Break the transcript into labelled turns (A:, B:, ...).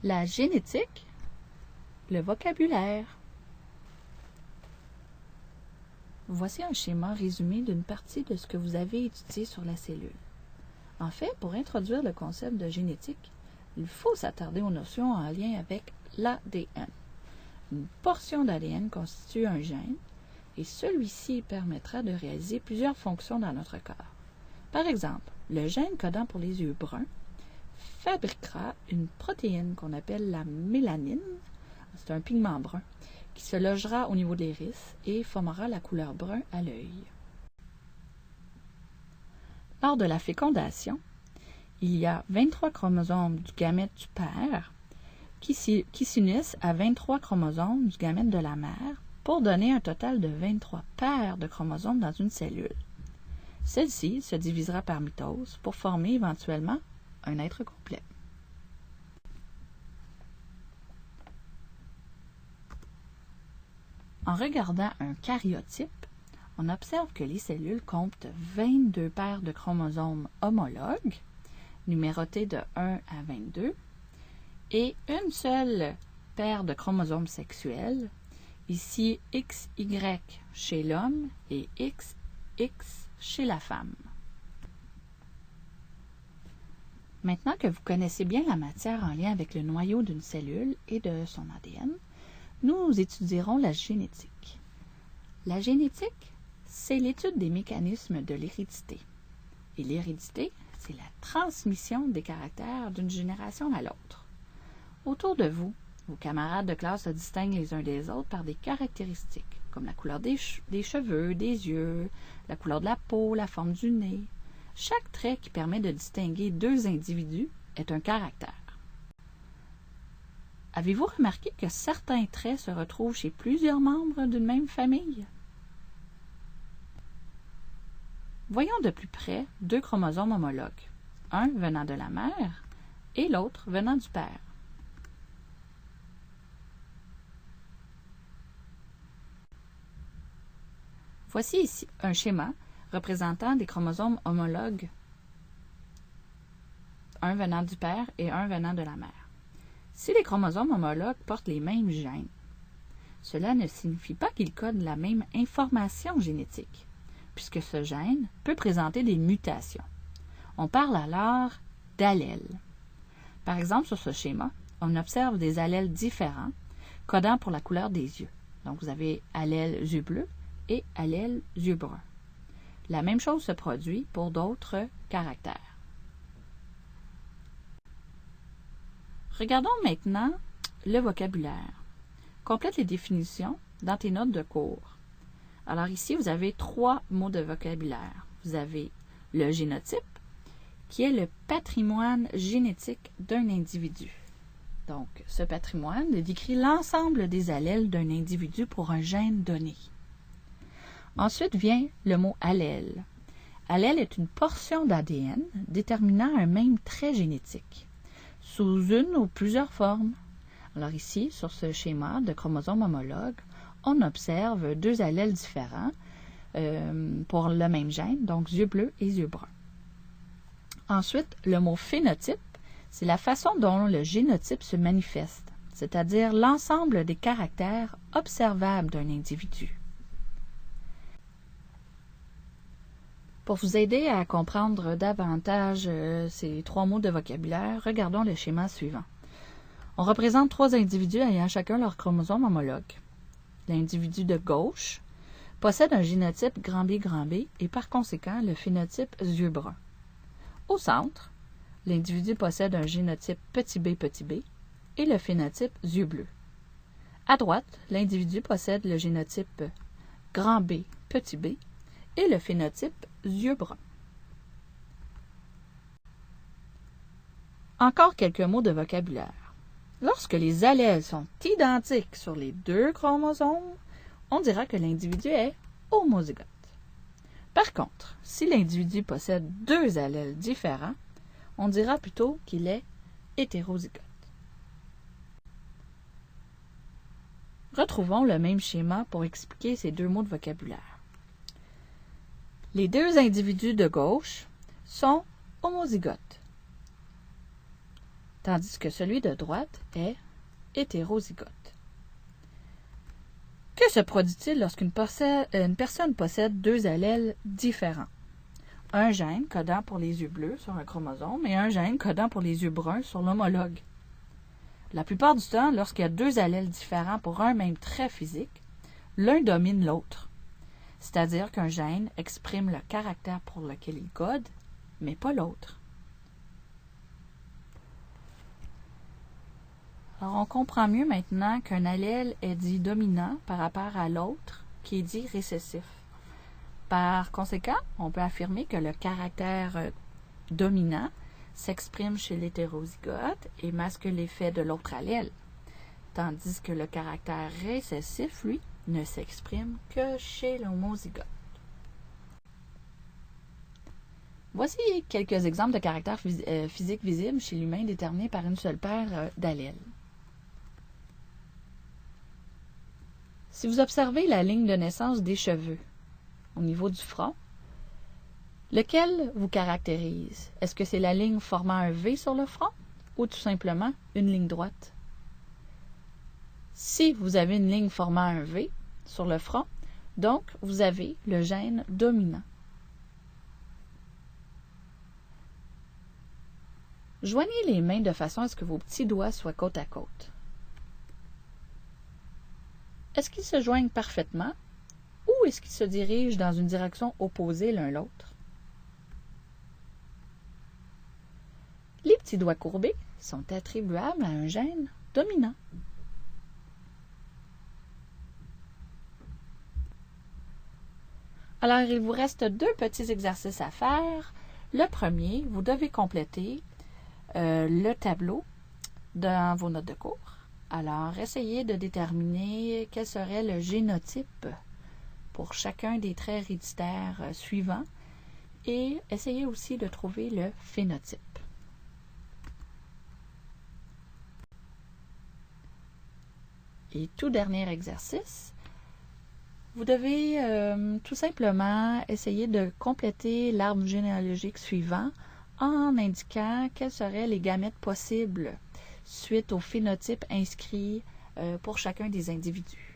A: La génétique, le vocabulaire. Voici un schéma résumé d'une partie de ce que vous avez étudié sur la cellule. En fait, pour introduire le concept de génétique, il faut s'attarder aux notions en lien avec l'ADN. Une portion d'ADN constitue un gène et celui-ci permettra de réaliser plusieurs fonctions dans notre corps. Par exemple, le gène codant pour les yeux bruns fabriquera une protéine qu'on appelle la mélanine, c'est un pigment brun, qui se logera au niveau de l'iris et formera la couleur brun à l'œil. Lors de la fécondation, il y a 23 chromosomes du gamète du père qui s'unissent à 23 chromosomes du gamète de la mère pour donner un total de 23 paires de chromosomes dans une cellule. Celle-ci se divisera par mitose pour former éventuellement un être complet. En regardant un karyotype, on observe que les cellules comptent 22 paires de chromosomes homologues, numérotés de 1 à 22, et une seule paire de chromosomes sexuels, ici XY chez l'homme et XX chez la femme. Maintenant que vous connaissez bien la matière en lien avec le noyau d'une cellule et de son ADN, nous étudierons la génétique. La génétique, c'est l'étude des mécanismes de l'hérédité. Et l'hérédité, c'est la transmission des caractères d'une génération à l'autre. Autour de vous, vos camarades de classe se distinguent les uns des autres par des caractéristiques, comme la couleur des cheveux, des yeux, la couleur de la peau, la forme du nez. Chaque trait qui permet de distinguer deux individus est un caractère. Avez-vous remarqué que certains traits se retrouvent chez plusieurs membres d'une même famille? Voyons de plus près deux chromosomes homologues, un venant de la mère et l'autre venant du père. Voici ici un schéma représentant des chromosomes homologues, un venant du père et un venant de la mère. Si les chromosomes homologues portent les mêmes gènes, cela ne signifie pas qu'ils codent la même information génétique, puisque ce gène peut présenter des mutations. On parle alors d'allèles. Par exemple, sur ce schéma, on observe des allèles différents, codant pour la couleur des yeux. Donc, vous avez allèle yeux bleus et allèle yeux bruns. La même chose se produit pour d'autres caractères. Regardons maintenant le vocabulaire. Complète les définitions dans tes notes de cours. Alors ici, vous avez 3 mots de vocabulaire. Vous avez le génotype, qui est le patrimoine génétique d'un individu. Donc, ce patrimoine décrit l'ensemble des allèles d'un individu pour un gène donné. Ensuite vient le mot allèle. Allèle est une portion d'ADN déterminant un même trait génétique, sous une ou plusieurs formes. Alors ici, sur ce schéma de chromosomes homologues, on observe 2 allèles différents pour le même gène, donc yeux bleus et yeux bruns. Ensuite, le mot phénotype, c'est la façon dont le génotype se manifeste, c'est-à-dire l'ensemble des caractères observables d'un individu. Pour vous aider à comprendre davantage ces 3 mots de vocabulaire, regardons le schéma suivant. On représente 3 individus ayant chacun leur chromosome homologue. L'individu de gauche possède un génotype grand B et par conséquent le phénotype yeux bruns. Au centre, l'individu possède un génotype petit b et le phénotype yeux bleus. À droite, l'individu possède le génotype grand B et le phénotype yeux bruns. Encore quelques mots de vocabulaire. Lorsque les allèles sont identiques sur les 2 chromosomes, on dira que l'individu est homozygote. Par contre, si l'individu possède 2 allèles différents, on dira plutôt qu'il est hétérozygote. Retrouvons le même schéma pour expliquer ces 2 mots de vocabulaire. Les 2 individus de gauche sont homozygotes, tandis que celui de droite est hétérozygote. Que se produit-il lorsqu'une personne possède deux allèles différents? Un gène codant pour les yeux bleus sur un chromosome et un gène codant pour les yeux bruns sur l'homologue. La plupart du temps, lorsqu'il y a deux allèles différents pour un même trait physique, l'un domine l'autre. C'est-à-dire qu'un gène exprime le caractère pour lequel il code, mais pas l'autre. Alors, on comprend mieux maintenant qu'un allèle est dit dominant par rapport à l'autre qui est dit récessif. Par conséquent, on peut affirmer que le caractère dominant s'exprime chez l'hétérozygote et masque l'effet de l'autre allèle, tandis que le caractère récessif, lui, ne s'exprime que chez l'homozygote. Voici quelques exemples de caractères physiques visibles chez l'humain déterminés par une seule paire d'allèles. Si vous observez la ligne de naissance des cheveux au niveau du front, lequel vous caractérise? Est-ce que c'est la ligne formant un V sur le front ou tout simplement une ligne droite? Si vous avez une ligne formant un V sur le front, donc vous avez le gène dominant. Joignez les mains de façon à ce que vos petits doigts soient côte à côte. Est-ce qu'ils se joignent parfaitement ou est-ce qu'ils se dirigent dans une direction opposée l'un l'autre? Les petits doigts courbés sont attribuables à un gène dominant. Alors, il vous reste deux petits exercices à faire. Le premier, vous devez compléter le tableau dans vos notes de cours. Alors, essayez de déterminer quel serait le génotype pour chacun des traits héréditaires suivants et essayez aussi de trouver le phénotype. Et tout dernier exercice, vous devez tout simplement essayer de compléter l'arbre généalogique suivant en indiquant quels seraient les gamètes possibles suite au phénotype inscrit pour chacun des individus.